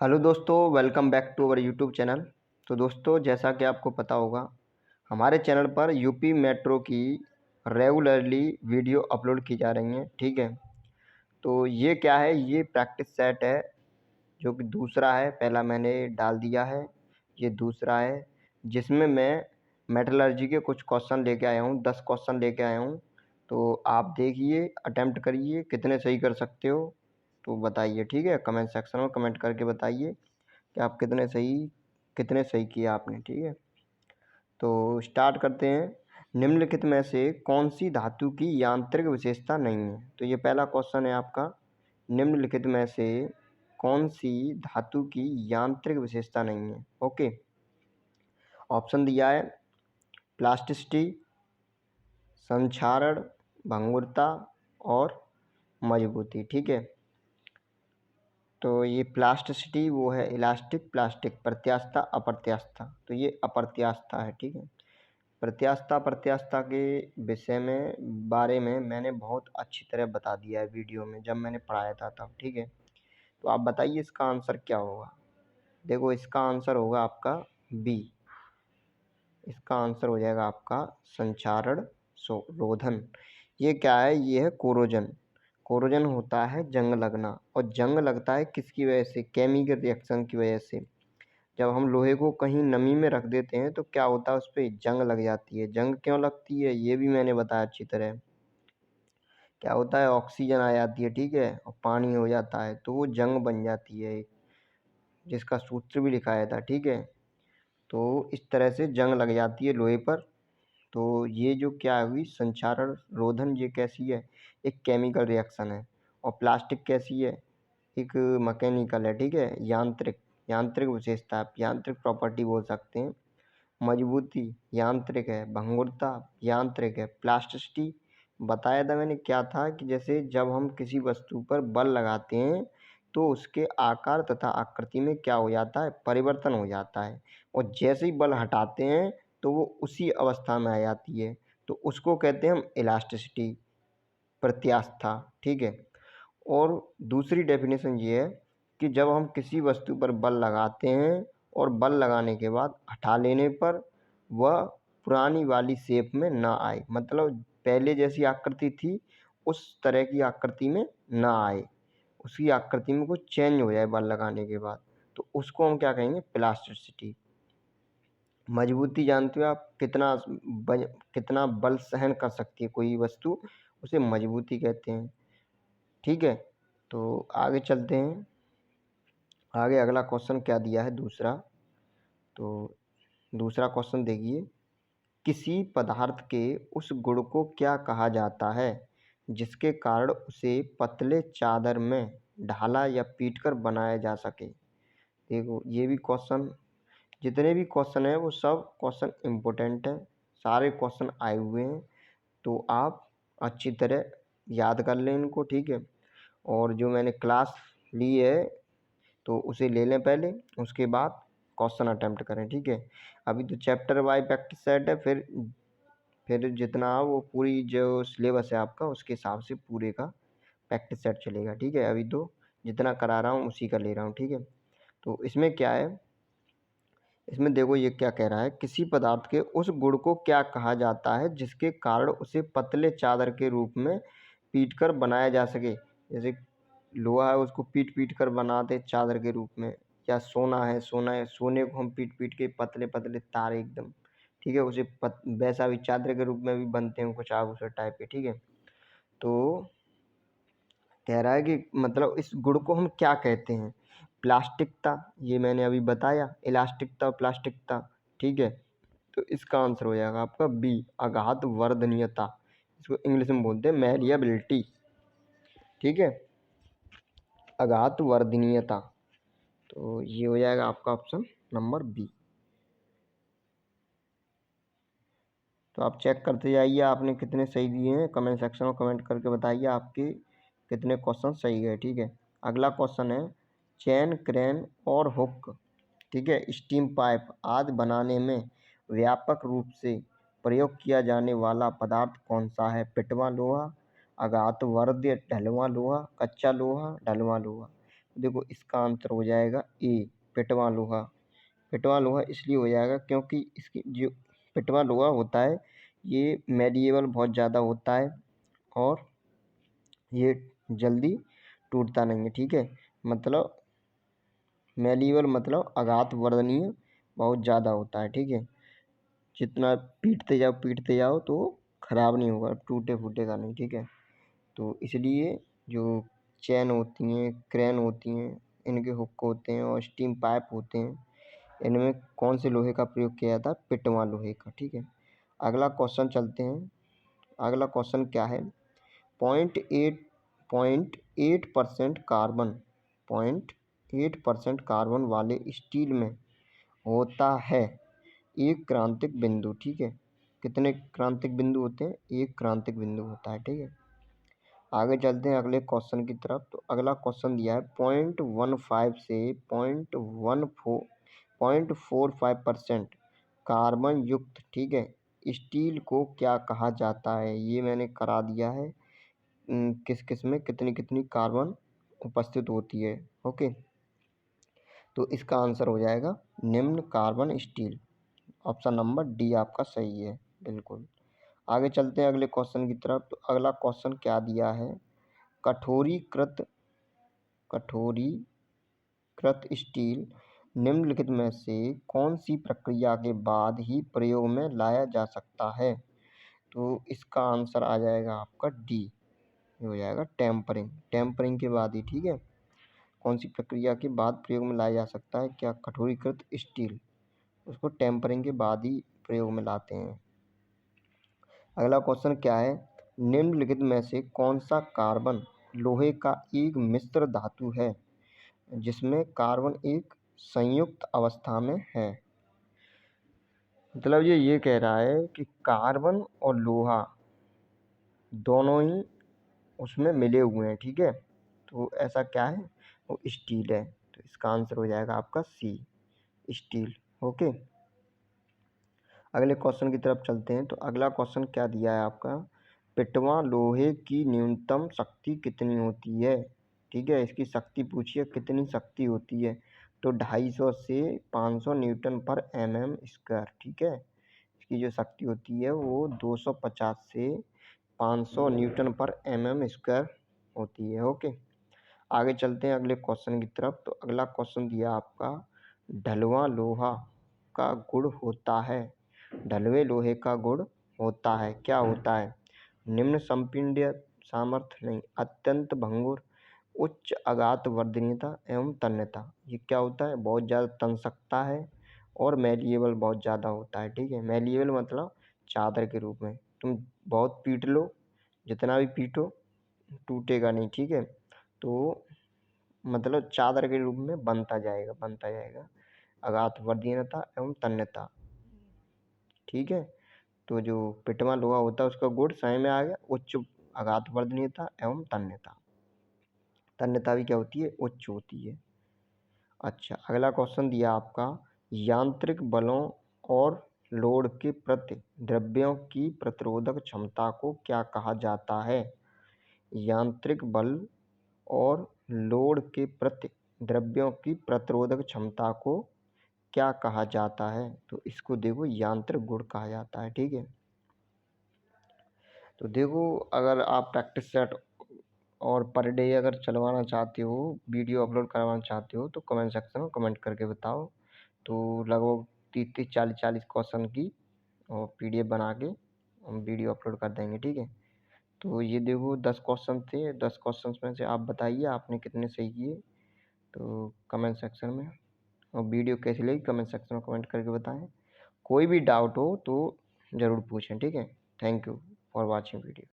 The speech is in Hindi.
हेलो दोस्तों, welcome back to our YouTube channel. तो दोस्तों, जैसा कि आपको पता होगा, हमारे चैनल पर यूपी मेट्रो की रेगुलरली वीडियो अपलोड की जा रही हैं। ठीक है, तो ये क्या है, ये प्रैक्टिस सेट है जो कि दूसरा है। पहला मैंने डाल दिया है, ये दूसरा है जिसमें मैं मेटलर्जी के कुछ क्वेश्चन लेके आया हूँ। 10 क्वेश्चन लेके आया हूँ। तो आप देखिए, अटेम्प्ट करिए, कितने सही कर सकते हो तो बताइए। ठीक है, कमेंट सेक्शन में कमेंट करके बताइए कि आप कितने सही किया आपने। ठीक है, तो स्टार्ट करते हैं। निम्नलिखित में से कौन सी धातु की यांत्रिक विशेषता नहीं है? तो ये पहला क्वेश्चन है आपका। निम्नलिखित में से कौन सी धातु की यांत्रिक विशेषता नहीं है? ओके, ऑप्शन दिया है प्लास्टिसिटी, संक्षारण, भंगुरता और मजबूती। ठीक है, तो ये प्लास्टिसिटी वो है इलास्टिक, प्लास्टिक, प्रत्यास्थता, अप्रत्यास्थता। तो ये अप्रत्यास्थता है। ठीक है, प्रत्यास्थता प्रत्यास्थता के विषय में बारे में मैंने बहुत अच्छी तरह बता दिया है वीडियो में, जब मैंने पढ़ाया था तब। ठीक है, तो आप बताइए इसका आंसर क्या होगा। देखो, इसका आंसर होगा आपका बी। इसका आंसर हो जाएगा आपका संक्षारण रोधन। ये क्या है? ये है कोरोजन। कोरोजन होता है जंग लगना, और जंग लगता है किसकी वजह से? केमिकल रिएक्शन की वजह से। जब हम लोहे को कहीं नमी में रख देते हैं तो क्या होता है, उस पर जंग लग जाती है। जंग क्यों लगती है ये भी मैंने बताया अच्छी तरह। क्या होता है, ऑक्सीजन आ जाती है, ठीक है, और पानी हो जाता है, तो वो जंग बन जाती है एक, जिसका सूत्र भी लिखाया था। ठीक है, तो इस तरह से जंग लग जाती है लोहे पर। तो ये जो क्या हुई, संक्षारण रोधन, ये कैसी है? एक केमिकल रिएक्शन है। और प्लास्टिक कैसी है? एक मैकेनिकल है। ठीक है, यांत्रिक, यांत्रिक विशेषता, आप यांत्रिक प्रॉपर्टी बोल सकते हैं। मजबूती यांत्रिक है, भंगुरता यांत्रिक है, प्लास्टिसिटी बताया था मैंने क्या था कि जैसे जब हम किसी वस्तु पर बल लगाते हैं तो उसके आकार तथा आकृति में क्या हो जाता है, परिवर्तन हो जाता है, और जैसे ही बल हटाते हैं तो वो उसी अवस्था में आ जाती है। तो उसको कहते हैं हम इलास्टिसिटी, प्रत्यास्थता। ठीक है, और दूसरी डेफिनेशन ये है कि जब हम किसी वस्तु पर बल लगाते हैं और बल लगाने के बाद हटा लेने पर वह पुरानी वाली शेप में ना आए, मतलब पहले जैसी आकृति थी उस तरह की आकृति में ना आए, उसकी आकृति में कुछ चेंज हो जाए बल लगाने के बाद, तो उसको हम क्या कहेंगे? प्लास्टिसिटी। मजबूती जानते हो आप, कितना बल सहन कर सकती है कोई वस्तु, उसे मजबूती कहते हैं। ठीक है, तो आगे चलते हैं। आगे अगला क्वेश्चन क्या दिया है, दूसरा। तो दूसरा क्वेश्चन देखिए, किसी पदार्थ के उस गुण को क्या कहा जाता है जिसके कारण उसे पतले चादर में ढाला या पीटकर बनाया जा सके? देखो, ये भी क्वेश्चन, जितने भी क्वेश्चन हैं वो सब क्वेश्चन इम्पोर्टेंट हैं, सारे क्वेश्चन आए हुए हैं, तो आप अच्छी तरह याद कर लें इनको। ठीक है, और जो मैंने क्लास ली है तो उसे ले लें पहले, उसके बाद क्वेश्चन अटेम्प्ट करें। ठीक है, अभी तो चैप्टर वाइज प्रैक्टिस सेट है, फिर जितना वो पूरी जो सिलेबस है आपका उसके हिसाब से पूरे का प्रैक्टिस सेट चलेगा। ठीक है, अभी तो जितना करा रहा हूँ उसी का ले रहा हूँ। ठीक है, तो इसमें क्या है, इसमें देखो ये क्या कह रहा है, किसी पदार्थ के उस गुण को क्या कहा जाता है जिसके कारण उसे पतले चादर के रूप में पीट कर बनाया जा सके। जैसे लोहा है, उसको पीट पीट कर बनाते चादर के रूप में, या सोना है, सोने को हम पीट पीट के पतले पतले तार एकदम, ठीक है, उसे वैसा भी चादर के रूप में भी बनते हैं कुछ आभूषण टाइप के। ठीक है, तो कह रहा है कि मतलब इस गुण को हम क्या कहते हैं? प्लास्टिकता, ये मैंने अभी बताया, इलास्टिकता और प्लास्टिकता। ठीक है, तो इसका आंसर हो जाएगा आपका बी, आघात वर्धनीयता। इसको इंग्लिश में बोलते हैं मैलिएबिलिटी। ठीक है, आघात वर्धनीयता, तो ये हो जाएगा आपका ऑप्शन नंबर बी। तो आप चेक करते जाइए आपने कितने सही दिए हैं, कमेंट सेक्शन में कमेंट करके बताइए आपके कितने क्वेश्चन सही गए। ठीक है, अगला क्वेश्चन है, चैन, क्रेन और हुक, ठीक है, स्टीम पाइप आदि बनाने में व्यापक रूप से प्रयोग किया जाने वाला पदार्थ कौन सा है? पिटवा लोहा, आघात वर्ध्य ढलवां लोहा, कच्चा लोहा, ढलवां लोहा। देखो इसका आंसर हो जाएगा ए, पिटवा लोहा। पिटवा लोहा इसलिए हो जाएगा क्योंकि इसकी जो पिटवा लोहा होता है ये मेडिएबल बहुत ज़्यादा होता है और ये जल्दी टूटता नहीं है, ठीक है। मतलब मेडिएबल मतलब आघात वर्धनीय बहुत ज़्यादा होता है, ठीक है। जितना पीटते जाओ तो ख़राब नहीं होगा, टूटे फूटेगा नहीं, ठीक है। तो इसलिए जो चैन होती हैं, क्रेन होती हैं, इनके हुक होते हैं और स्टीम पाइप होते हैं, इनमें कौन से लोहे का प्रयोग किया जाता है? पिटवा लोहे का, ठीक है। अगला क्वेश्चन चलते हैं। अगला क्वेश्चन क्या है? 0.8% कार्बन 0.8% कार्बन वाले स्टील में होता है एक क्रांतिक बिंदु, ठीक है। कितने क्रांतिक बिंदु होते हैं? एक क्रांतिक बिंदु होता है, ठीक है। आगे चलते हैं अगले क्वेश्चन की तरफ। तो अगला क्वेश्चन दिया है 0.15 से 0.45% कार्बन युक्त, ठीक है, स्टील को क्या कहा जाता है? ये मैंने करा दिया है किस किस में कितनी कितनी कार्बन उपस्थित होती है, ओके। तो इसका आंसर हो जाएगा निम्न carbon steel. Option number D आपका सही है, बिल्कुल। आगे चलते हैं अगले क्वेश्चन की तरफ। तो अगला क्वेश्चन क्या दिया है? कठोरीकृत स्टील निम्नलिखित में से कौन सी प्रक्रिया के बाद ही प्रयोग में लाया जा सकता है? तो इसका आंसर आ जाएगा आपका डी, हो जाएगा टेम्परिंग के बाद ही, ठीक है। कौन सी प्रक्रिया के बाद प्रयोग में लाया जा सकता है? क्या कठोरीकृत स्टील, उसको टेम्परिंग के बाद ही प्रयोग में लाते हैं। अगला क्वेश्चन क्या है? निम्नलिखित में से कौन सा कार्बन लोहे का एक मिश्र धातु है जिसमें कार्बन एक संयुक्त अवस्था में है? मतलब ये कह रहा है कि कार्बन और लोहा दोनों ही उसमें मिले हुए हैं, ठीक है। तो ऐसा क्या है? वो स्टील है। तो इसका आंसर हो जाएगा आपका सी, स्टील, ओके। अगले क्वेश्चन की तरफ चलते हैं। तो अगला क्वेश्चन क्या दिया है आपका? पिटवा लोहे की न्यूनतम शक्ति कितनी होती है? ठीक है, इसकी शक्ति पूछिए कितनी शक्ति होती है। तो 250 से 500 न्यूटन पर mm स्क्वायर, ठीक है। इसकी जो शक्ति होती है वो 250 से 500 न्यूटन पर mm स्क्वायर होती है, ओके। आगे चलते हैं अगले क्वेश्चन की तरफ। तो अगला क्वेश्चन दिया आपका ढलवा लोहा का गुण होता है। ढलवे लोहे का गुण होता है, क्या होता है? निम्न संपीड्य सामर्थ्य नहीं, अत्यंत भंगुर, उच्च आघात वर्धनीयता एवं तन्यता। ये क्या होता है? बहुत ज़्यादा तन सकता है और मेलिएबल बहुत ज़्यादा होता है, ठीक है। मेलिएबल मतलब चादर के रूप में, तुम बहुत पीट लो, जितना भी पीटो टूटेगा नहीं, ठीक है। तो मतलब चादर के रूप में बनता जाएगा। आघात वर्धनीयता एवं तन्यता, ठीक है। तो जो पिटवा लोहा होता है उसका गुण समय में आ गया उच्च आघात वर्धनीयता एवं तन्यता। तन्यता भी क्या होती है? उच्च होती है। अच्छा, अगला क्वेश्चन दिया आपका यांत्रिक बलों और लोड के प्रति द्रव्यों की प्रतिरोधक क्षमता को क्या कहा जाता है? यांत्रिक बल और लोड के प्रति द्रव्यों की प्रतिरोधक क्षमता को क्या कहा जाता है? तो इसको देखो यांत्रिक गुण कहा जाता है, ठीक है। तो देखो अगर आप प्रैक्टिस सेट और पर डे अगर चलवाना चाहते हो, वीडियो अपलोड करवाना चाहते हो, तो कमेंट सेक्शन में कमेंट करके बताओ। तो लगभग 30-30 40-40 क्वेश्चन की और PDF बना के हम वीडियो अपलोड कर देंगे, ठीक है। तो ये देखो 10 क्वेश्चन थे, 10 क्वेश्चन में से आप बताइए आपने कितने सही किए, तो कमेंट सेक्शन में। और वीडियो कैसी लगी कमेंट सेक्शन में कमेंट करके बताएं। कोई भी डाउट हो तो ज़रूर पूछें, ठीक है। Thank you for watching video.